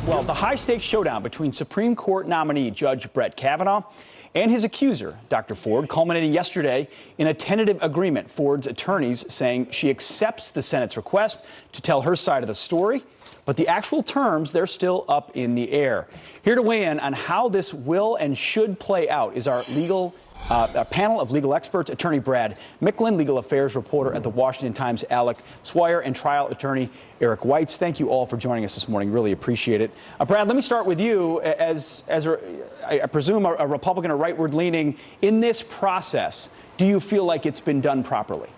Well, the high-stakes showdown between Supreme Court nominee Judge Brad Kavanaugh and his accuser, Dr. Ford, culminating yesterday in a tentative agreement. Ford's attorneys saying she accepts the Senate's request to tell her side of the story, but the actual terms, they're still up in the air. Here to weigh in on how this will and should play out is our a panel of legal experts, attorney Brad Micklin, legal affairs reporter at the Washington Times, Alec Swire, and trial attorney Eric Weitz. Thank you all for joining us this morning. Really appreciate it. Brad, let me start with you. I presume a Republican or rightward leaning in this process, do you feel like it's been done properly?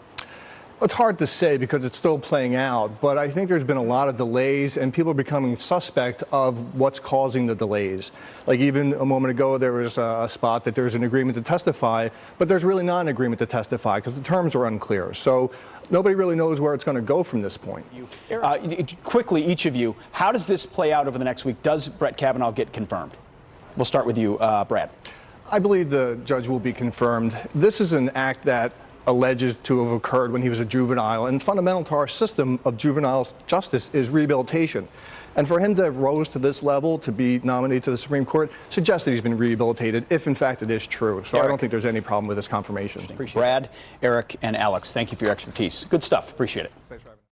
It's hard to say because it's still playing out, but I think there's been a lot of delays and people are becoming suspect of what's causing the delays. Like even a moment ago, there was a spot that there's an agreement to testify, but there's really not an agreement to testify because the terms are unclear. So nobody really knows where it's going to go from this point. Quickly, each of you, how does this play out over the next week? Does Brett Kavanaugh get confirmed? We'll start with you, Brad. I believe the judge will be confirmed. This is an act that alleges to have occurred when he was a juvenile, and fundamental to our system of juvenile justice is rehabilitation. And for him to have rose to this level to be nominated to the Supreme Court suggests that he's been rehabilitated, if in fact it is true. So Eric. I don't think there's any problem with this confirmation. Brad, Eric, and Alex, thank you for your expertise. Good stuff. Appreciate it. Thanks,